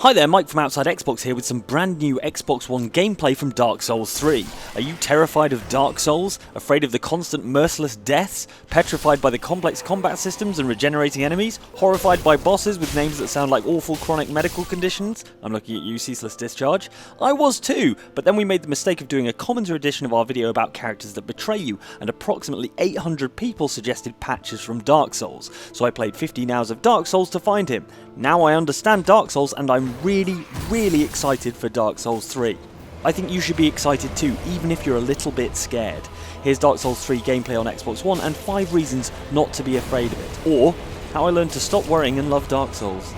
Hi there, Mike from Outside Xbox here with some brand new Xbox One gameplay from Dark Souls 3. Are you terrified of Dark Souls? Afraid of the constant merciless deaths? Petrified by the complex combat systems and regenerating enemies? Horrified by bosses with names that sound like awful chronic medical conditions? I'm looking at you, Ceaseless Discharge. I was too, but then we made the mistake of doing a commentary edition of our video about characters that betray you, and approximately 800 people suggested patches from Dark Souls, so I played 15 hours of Dark Souls to find him. Now I understand Dark Souls and I'm really excited for Dark Souls 3. I think you should be excited too, even if you're a little bit scared. Here's Dark Souls 3 gameplay on Xbox One and 5 reasons not to be afraid of it, or how I learned to stop worrying and love Dark Souls.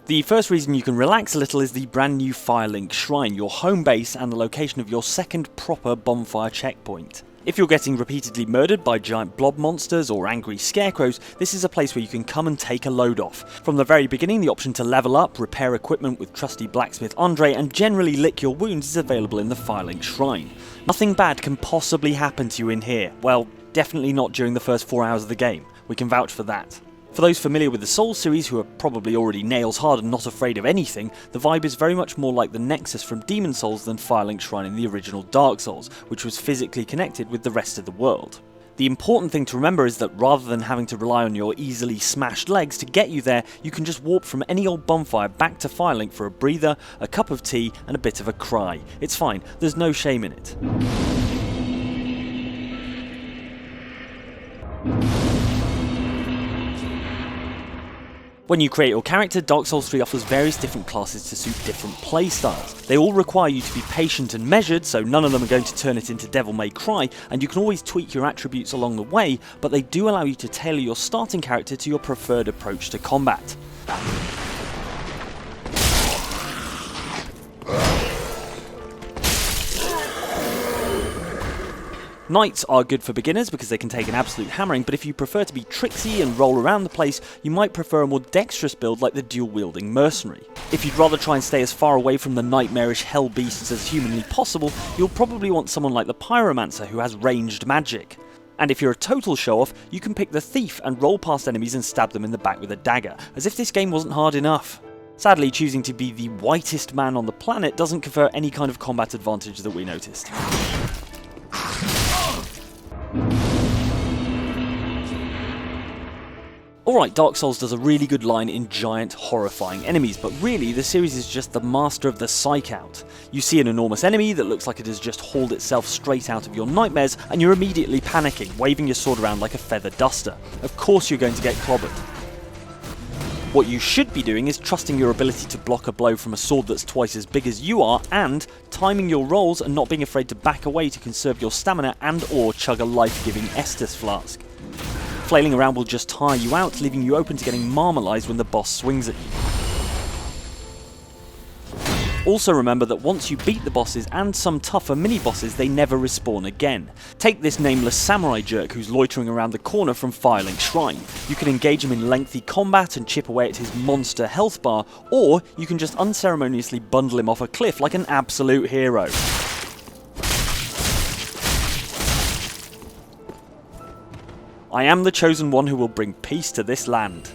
The first reason you can relax a little is the brand new Firelink Shrine, your home base and the location of your second proper bonfire checkpoint. If you're getting repeatedly murdered by giant blob monsters or angry scarecrows, this is a place where you can come and take a load off. From the very beginning, the option to level up, repair equipment with trusty blacksmith Andre, and generally lick your wounds is available in the Firelink Shrine. Nothing bad can possibly happen to you in here. Well, definitely not during the first 4 hours of the game. We can vouch for that. For those familiar with the Souls series who are probably already nails hard and not afraid of anything, the vibe is very much more like the Nexus from Demon Souls than Firelink Shrine in the original Dark Souls, which was physically connected with the rest of the world. The important thing to remember is that rather than having to rely on your easily smashed legs to get you there, you can just warp from any old bonfire back to Firelink for a breather, a cup of tea and a bit of a cry. It's fine, there's no shame in it. When you create your character, Dark Souls 3 offers various different classes to suit different playstyles. They all require you to be patient and measured, so none of them are going to turn it into Devil May Cry, and you can always tweak your attributes along the way, but they do allow you to tailor your starting character to your preferred approach to combat. Knights are good for beginners because they can take an absolute hammering, but if you prefer to be tricksy and roll around the place, you might prefer a more dexterous build like the dual-wielding mercenary. If you'd rather try and stay as far away from the nightmarish hell beasts as humanly possible, you'll probably want someone like the pyromancer who has ranged magic. And if you're a total show-off, you can pick the thief and roll past enemies and stab them in the back with a dagger, as if this game wasn't hard enough. Sadly, choosing to be the whitest man on the planet doesn't confer any kind of combat advantage that we noticed. Alright, Dark Souls does a really good line in giant, horrifying enemies, but really the series is just the master of the psych out. You see an enormous enemy that looks like it has just hauled itself straight out of your nightmares, and you're immediately panicking, waving your sword around like a feather duster. Of course you're going to get clobbered. What you should be doing is trusting your ability to block a blow from a sword that's twice as big as you are, and timing your rolls and not being afraid to back away to conserve your stamina and or chug a life-giving Estus flask. Flailing around will just tire you out, leaving you open to getting marmalised when the boss swings at you. Also remember that once you beat the bosses and some tougher mini-bosses, they never respawn again. Take this nameless samurai jerk who's loitering around the corner from Firelink Shrine. You can engage him in lengthy combat and chip away at his monster health bar, or you can just unceremoniously bundle him off a cliff like an absolute hero. I am the chosen one who will bring peace to this land.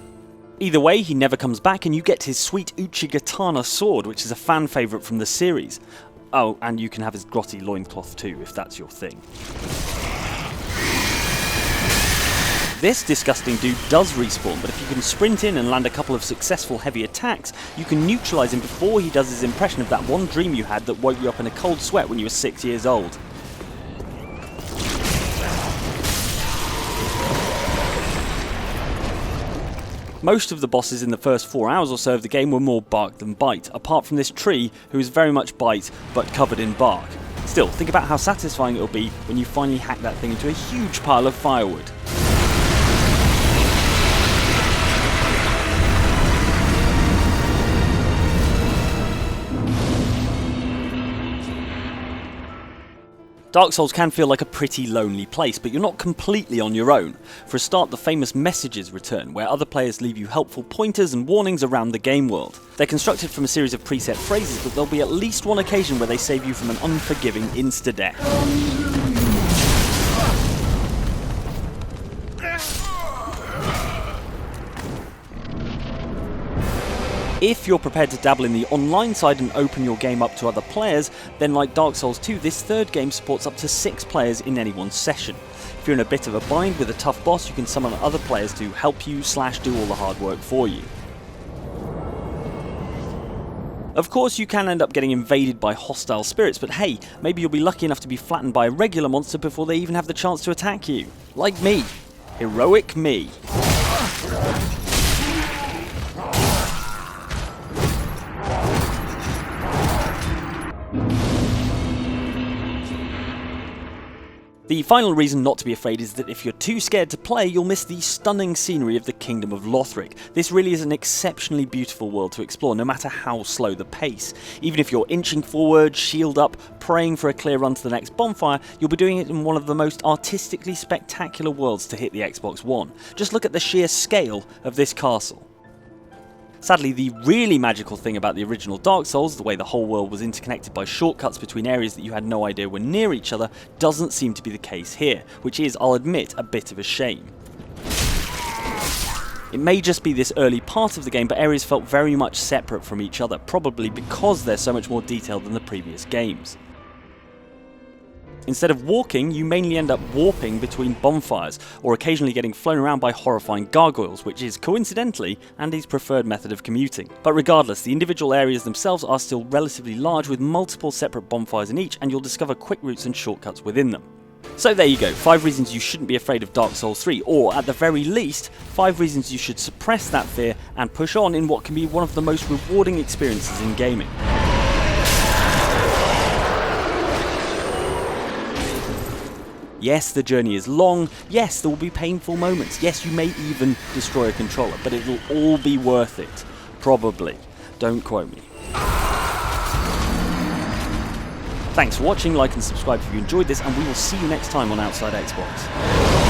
Either way, he never comes back and you get his sweet Uchigatana sword, which is a fan favourite from the series. Oh, and you can have his grotty loincloth too, if that's your thing. This disgusting dude does respawn, but if you can sprint in and land a couple of successful heavy attacks, you can neutralise him before he does his impression of that one dream you had that woke you up in a cold sweat when you were 6 years old. Most of the bosses in the first 4 hours or so of the game were more bark than bite, apart from this tree who is very much bite but covered in bark. Still, think about how satisfying it'll be when you finally hack that thing into a huge pile of firewood. Dark Souls can feel like a pretty lonely place, but you're not completely on your own. For a start, the famous messages return, where other players leave you helpful pointers and warnings around the game world. They're constructed from a series of preset phrases, but there'll be at least one occasion where they save you from an unforgiving insta-death. If you're prepared to dabble in the online side and open your game up to other players, then like Dark Souls 2, this third game supports up to 6 players in any one session. If you're in a bit of a bind with a tough boss, you can summon other players to help you / do all the hard work for you. Of course, you can end up getting invaded by hostile spirits, but hey, maybe you'll be lucky enough to be flattened by a regular monster before they even have the chance to attack you. Like me. Heroic me. The final reason not to be afraid is that if you're too scared to play, you'll miss the stunning scenery of the Kingdom of Lothric. This really is an exceptionally beautiful world to explore, no matter how slow the pace. Even if you're inching forward, shield up, praying for a clear run to the next bonfire, you'll be doing it in one of the most artistically spectacular worlds to hit the Xbox One. Just look at the sheer scale of this castle. Sadly, the really magical thing about the original Dark Souls, the way the whole world was interconnected by shortcuts between areas that you had no idea were near each other, doesn't seem to be the case here, which is, I'll admit, a bit of a shame. It may just be this early part of the game, but areas felt very much separate from each other, probably because they're so much more detailed than the previous games. Instead of walking, you mainly end up warping between bonfires, or occasionally getting flown around by horrifying gargoyles, which is, coincidentally, Andy's preferred method of commuting. But regardless, the individual areas themselves are still relatively large, with multiple separate bonfires in each, and you'll discover quick routes and shortcuts within them. So there you go, 5 reasons you shouldn't be afraid of Dark Souls 3, or at the very least, 5 reasons you should suppress that fear and push on in what can be one of the most rewarding experiences in gaming. Yes, the journey is long, yes, there will be painful moments, yes, you may even destroy a controller, but it'll all be worth it. Probably. Don't quote me. Thanks for watching, like and subscribe if you enjoyed this, and we will see you next time on Outside Xbox.